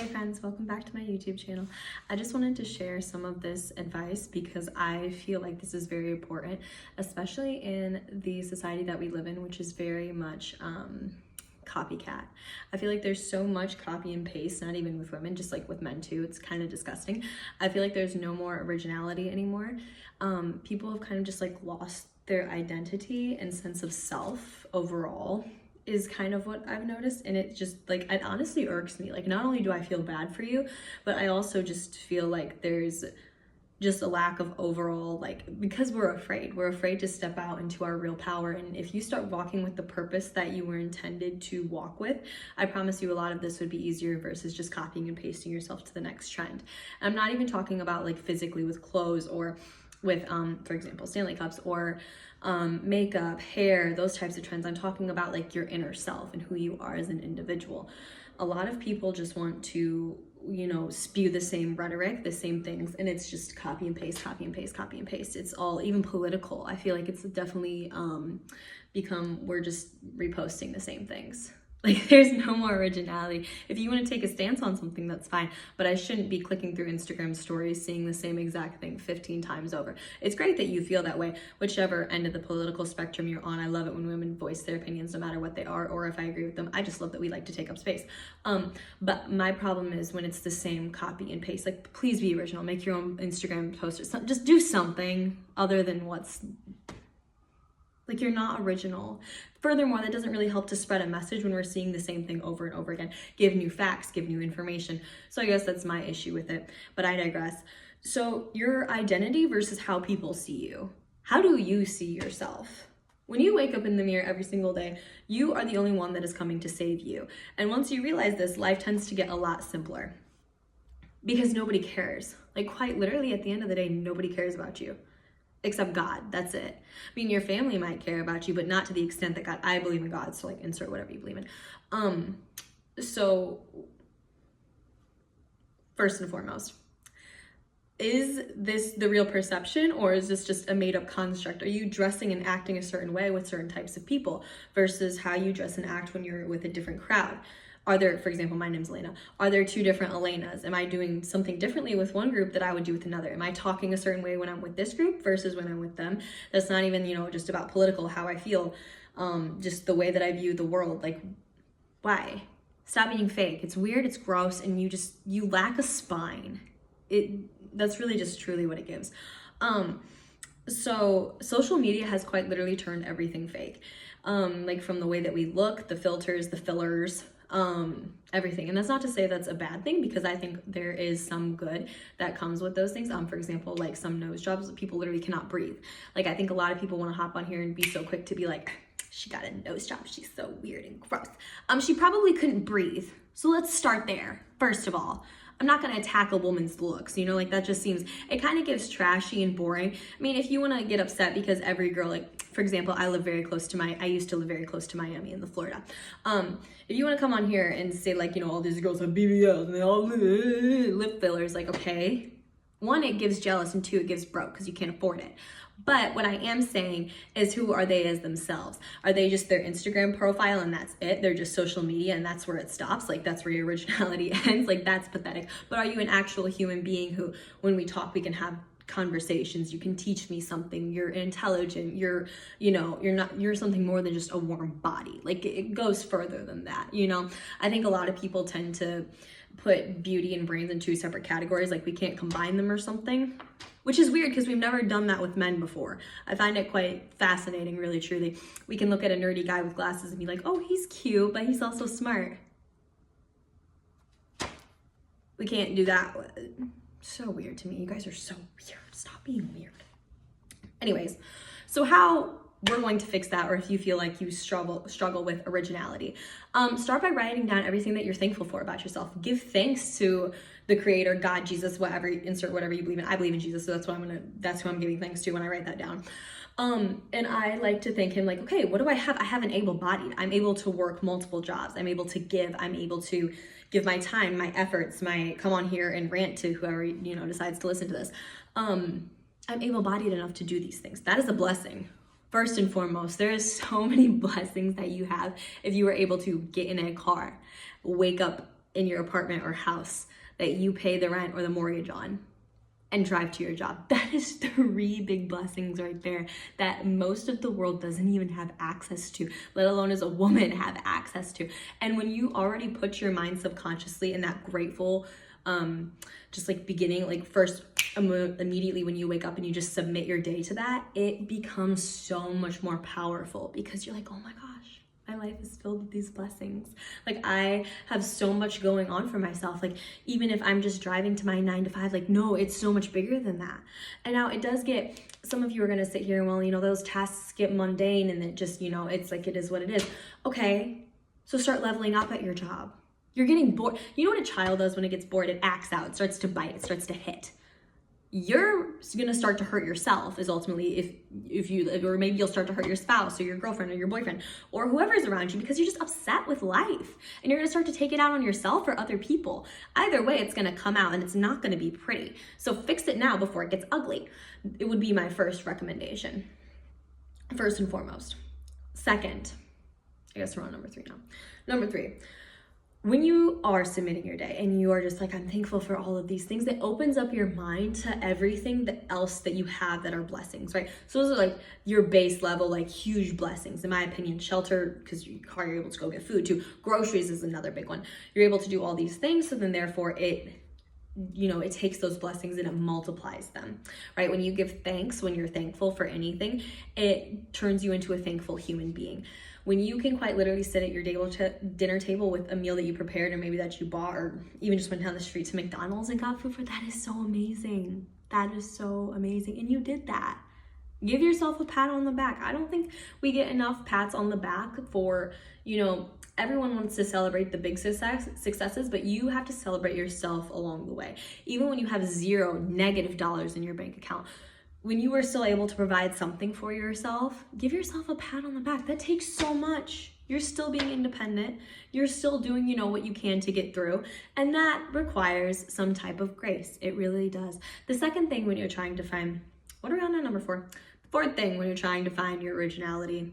Hey friends, welcome back to my YouTube channel. I just wanted to share some of this advice because I feel like this is very important, especially in the society that we live in, which is very much copycat. I feel like there's so much copy and paste, not even with women, just like with men too. It's kind of disgusting. I feel like there's no more originality anymore. People have kind of just like lost their identity and sense of self overall is kind of what I've noticed, and it just like it honestly irks me. Like, not only do I feel bad for you, but I also just feel like there's just a lack of overall, like, because we're afraid to step out into our real power. And if you start walking with the purpose that you were intended to walk with, I promise you a lot of this would be easier versus just copying and pasting yourself to the next trend. I'm not even talking about like physically with clothes or with for example Stanley cups or makeup, hair, those types of trends. I'm talking about like your inner self and who you are as an individual. A lot of people just want to, you know, spew the same rhetoric, the same things, and it's just copy and paste, copy and paste, copy and paste. It's all, even political, I feel like it's definitely become, we're just reposting the same things. Like, there's no more originality. If you want to take a stance on something, that's fine, but I shouldn't be clicking through Instagram stories seeing the same exact thing 15 times over. It's great that you feel that way, whichever end of the political spectrum you're on. I love it when women voice their opinions no matter what they are, or if I agree with them. I just love that we like to take up space. But my problem is when it's the same copy and paste. Like, please be original. Make your own Instagram post or something. Just do something other than what's... Like, you're not original. Furthermore, that doesn't really help to spread a message when we're seeing the same thing over and over again. Give new facts, give new information. So I guess that's my issue with it, but I digress. So your identity versus how people see you. How do you see yourself? When you wake up in the mirror every single day, you are the only one that is coming to save you. And once you realize this, life tends to get a lot simpler because nobody cares. Like, quite literally, at the end of the day, nobody cares about you. Except God, that's it. I mean, your family might care about you, but not to the extent that God, I believe in God, so like insert whatever you believe in. So first and foremost, is this the real perception, or is this just a made up construct? Are you dressing and acting a certain way with certain types of people versus how you dress and act when you're with a different crowd? Are there, for example, my name's Elena. Are there two different Elenas? Am I doing something differently with one group that I would do with another? Am I talking a certain way when I'm with this group versus when I'm with them? That's not even, you know, just about political, how I feel, just the way that I view the world. Like, why? Stop being fake. It's weird, it's gross, and you lack a spine. That's really just truly what it gives. So social media has quite literally turned everything fake. Like, from the way that we look, the filters, the fillers, everything. And that's not to say that's a bad thing, because I think there is some good that comes with those things. For example, like some nose jobs, people literally cannot breathe. Like, I think a lot of people want to hop on here and be so quick to be like, she got a nose job, she's so weird and gross. She probably couldn't breathe. So let's start there, first of all. I'm not going to attack a woman's looks, you know, like that just seems, it kind of gives trashy and boring. I mean, if you want to get upset because every girl, like, for example, I used to live very close to Miami in the Florida. If you want to come on here and say like, you know, all these girls have BBLs and they all lip fillers, like, okay. One, it gives jealous, and two, it gives broke because you can't afford it. But what I am saying is, who are they as themselves? Are they just their Instagram profile and that's it? They're just social media and that's where it stops? Like, that's where your originality ends? Like, that's pathetic. But are you an actual human being who, when we talk, we can have conversations, you can teach me something, you're intelligent, you're something more than just a warm body? Like, it goes further than that, you know? I think a lot of people tend to put beauty and brains in two separate categories, like we can't combine them or something, which is weird because we've never done that with men before. I find it quite fascinating, really, truly. We can look at a nerdy guy with glasses and be like, oh, he's cute, but he's also smart. We can't do that. So weird to me. You guys are so weird. Stop being weird. Anyways, so how we're going to fix that, or if you feel like you struggle with originality, start by writing down everything that you're thankful for about yourself. Give thanks to the creator, God, Jesus, whatever, insert whatever you believe in. I believe in Jesus, so that's who I'm giving thanks to when I write that down. And I like to thank him, like, okay, what do I have? I have an able-bodied. I'm able to work multiple jobs. I'm able to give. I'm able to give my time, my efforts, my come on here and rant to whoever, you know, decides to listen to this. I'm able-bodied enough to do these things. That is a blessing. First and foremost, there is so many blessings that you have if you were able to get in a car, wake up in your apartment or house that you pay the rent or the mortgage on and drive to your job. That is 3 big blessings right there that most of the world doesn't even have access to, let alone as a woman have access to. And when you already put your mind subconsciously in that grateful, just like beginning, like first immediately when you wake up and you just submit your day to that, it becomes so much more powerful because you're like, oh my gosh, my life is filled with these blessings. Like I have so much going on for myself. Like even if I'm just driving to my 9 to 5, like no, it's so much bigger than that. And now it does get, some of you are gonna sit here and well, you know, those tasks get mundane and it just, you know, it's like, it is what it is. Okay, so start leveling up at your job. You're getting bored. You know what a child does when it gets bored? It acts out, it starts to bite, it starts to hit. You're gonna start to hurt yourself is ultimately if you, or maybe you'll start to hurt your spouse or your girlfriend or your boyfriend or whoever's around you because you're just upset with life and you're gonna start to take it out on yourself or other people. Either way, it's gonna come out and it's not gonna be pretty. So fix it now before it gets ugly. It would be my first recommendation, first and foremost. Second, I guess we're on number 3 now. Number 3. When you are submitting your day and you are just like, I'm thankful for all of these things, it opens up your mind to everything else that you have that are blessings, right? So those are like your base level, like huge blessings. In my opinion, shelter, because you're able to go get food too. Groceries is another big one. You're able to do all these things. So then therefore it, you know, it takes those blessings and it multiplies them, right? When you give thanks, when you're thankful for anything, it turns you into a thankful human being. When you can quite literally sit at your dinner table with a meal that you prepared or maybe that you bought or even just went down the street to McDonald's and got food for, that is so amazing. That is so amazing. And you did that. Give yourself a pat on the back. I don't think we get enough pats on the back for, you know, everyone wants to celebrate the big successes, but you have to celebrate yourself along the way. Even when you have $0 negative dollars in your bank account, when you are still able to provide something for yourself, give yourself a pat on the back. That takes so much. You're still being independent. You're still doing, you know, what you can to get through. And that requires some type of grace. It really does. The second thing when you're trying to find, what are we on now, number 4? The fourth thing when you're trying to find your originality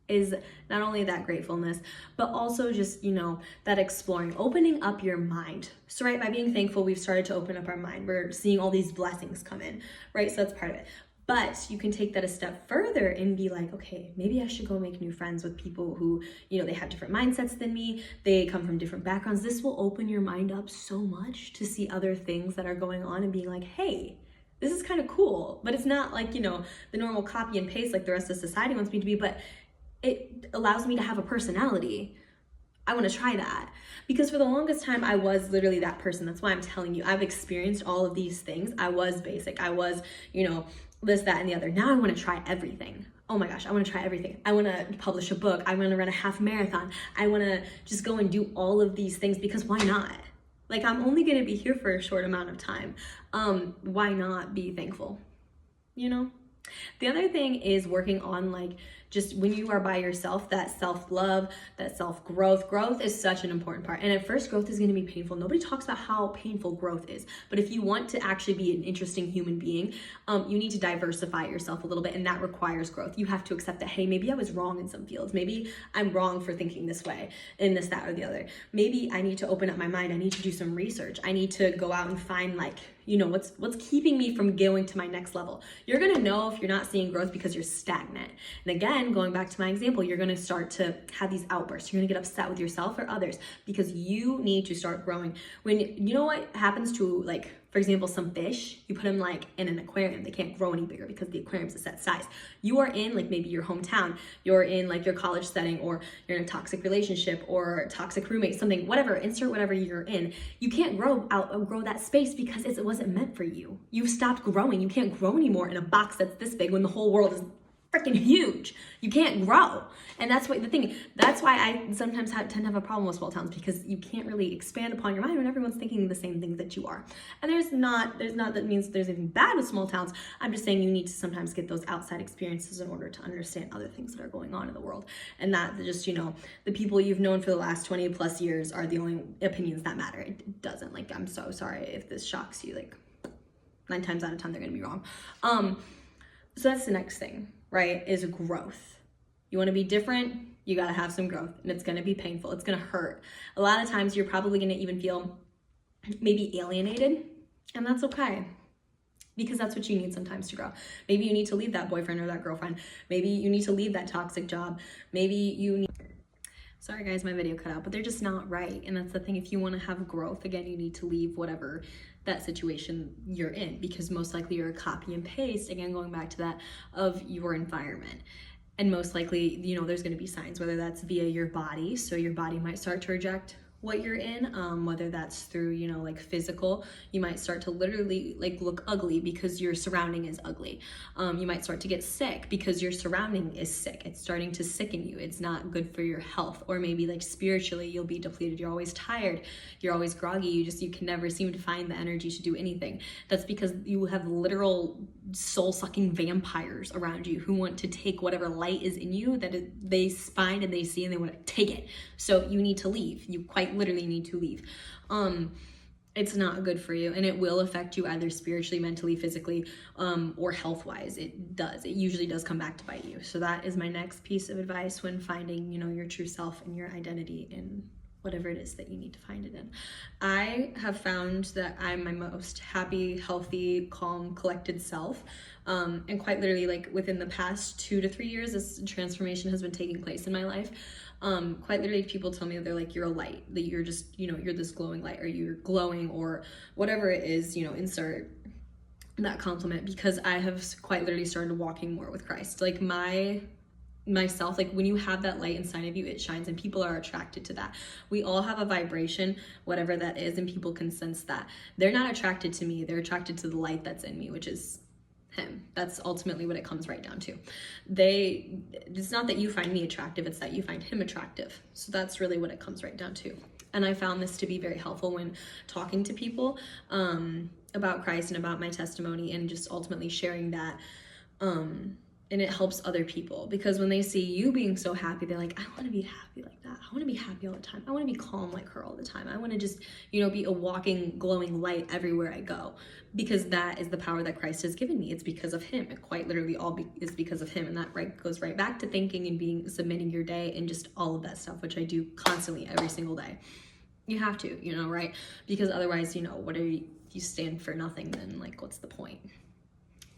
is not only that gratefulness, but also just, you know, that exploring, opening up your mind. So, right, by being thankful, we've started to open up our mind. We're seeing all these blessings come in, right? So that's part of it. But you can take that a step further and be like, okay, maybe I should go make new friends with people who, you know, they have different mindsets than me. They come from different backgrounds. This will open your mind up so much to see other things that are going on and being like, hey, this is kind of cool. But it's not like, you know, the normal copy and paste like the rest of society wants me to be, but it allows me to have a personality. I want to try that because for the longest time I was literally that person. That's why I'm telling you, I've experienced all of these things. I was basic. I was, you know, this, that, and the other. Now I want to try everything. Oh my gosh, I want to try everything. I want to publish a book. I want to run a half marathon. I want to just go and do all of these things because why not? Like I'm only going to be here for a short amount of time. Why not be thankful? You know? The other thing is working on like just when you are by yourself, that self-love, that self-growth. Growth is such an important part. And at first, growth is going to be painful. Nobody talks about how painful growth is. But if you want to actually be an interesting human being, you need to diversify yourself a little bit. And that requires growth. You have to accept that, hey, maybe I was wrong in some fields. Maybe I'm wrong for thinking this way in this, that, or the other. Maybe I need to open up my mind. I need to do some research. I need to go out and find like, you know, what's keeping me from going to my next level. You're going to know if you're not seeing growth because you're stagnant. And again, going back to my example, you're going to start to have these outbursts. You're going to get upset with yourself or others because you need to start growing. When you know what happens to, like, for example, some fish, you put them like in an aquarium, they can't grow any bigger because the aquarium's a set size. You are in like maybe your hometown, you're in like your college setting, or you're in a toxic relationship or toxic roommate, something, whatever, insert whatever you're in. You can't outgrow that space because it wasn't meant for you. You've stopped growing. You can't grow anymore in a box that's this big when the whole world is freaking huge. You can't grow. And that's what the thing, that's why I sometimes tend to have a problem with small towns, because you can't really expand upon your mind when everyone's thinking the same things that you are. And there's not that means there's anything bad with small towns. I'm just saying you need to sometimes get those outside experiences in order to understand other things that are going on in the world. And that just, you know, the people you've known for the last 20 plus years are the only opinions that matter. It doesn't, like, I'm so sorry if this shocks you, like 9 times out of 10, they're gonna be wrong. So that's the next thing, right, is growth. You want to be different, You gotta have some growth, and it's gonna be painful. It's gonna hurt. A lot of times you're probably gonna even feel maybe alienated, and that's okay, because that's what you need sometimes to grow. Maybe you need to leave that boyfriend or that girlfriend. Maybe you need to leave that toxic job. Maybe you need, sorry guys, my video cut out, but they're just not right. And that's the thing. If you want to have growth, again, you need to leave whatever that situation you're in, because most likely you're a copy and paste, again, going back to that, of your environment. And most likely, you know, there's going to be signs, whether that's via your body. So your body might start to reject what you're in, whether that's through, you know, like physical. You might start to literally like look ugly because your surrounding is ugly. You might start to get sick because your surrounding is sick. It's starting to sicken you. It's not good for your health. Or maybe like spiritually, you'll be depleted. You're always tired. You're always groggy. You can never seem to find the energy to do anything. That's because you have literal soul-sucking vampires around you who want to take whatever light is in you that they find and they see, and they want to take it. So you need to leave. You quite literally need to leave. It's not good for you, and it will affect you either spiritually, mentally, physically, or health-wise. It usually does come back to bite you. So that is my next piece of advice when finding, you know, your true self and your identity in whatever it is that you need to find it in. I have found that I'm my most happy, healthy, calm, collected self. And quite literally, like within the past 2 to 3 years, this transformation has been taking place in my life. Quite literally, people tell me, they're like, you're a light, that you're just, you know, you're this glowing light, or you're glowing, or whatever it is, you know, insert that compliment, because I have quite literally started walking more with Christ. Like myself, like when you have that light inside of you, it shines, and people are attracted to that. We all have a vibration, whatever that is, and people can sense that. They're not attracted to me, they're attracted to the light that's in me, which is him. That's ultimately what it comes right down to. It's not that you find me attractive, it's that you find him attractive. So that's really what it comes right down to. And I found this to be very helpful when talking to people about Christ and about my testimony, and just ultimately sharing that. And it helps other people, because when they see you being so happy, they're like, I want to be happy like that. I want to be happy all the time. I want to be calm like her all the time. I want to just, you know, be a walking, glowing light everywhere I go, because that is the power that Christ has given me. It's because of him. It quite literally is because of him. And that goes right back to thinking and submitting your day and just all of that stuff, which I do constantly every single day. You have to, you know, right? Because otherwise, you know, what are you stand for nothing, then like, what's the point?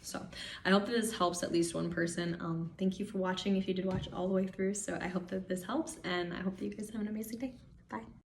So I hope that this helps at least one person. Thank you for watching if you did watch all the way through. So I hope that this helps, and I hope that you guys have an amazing day. Bye.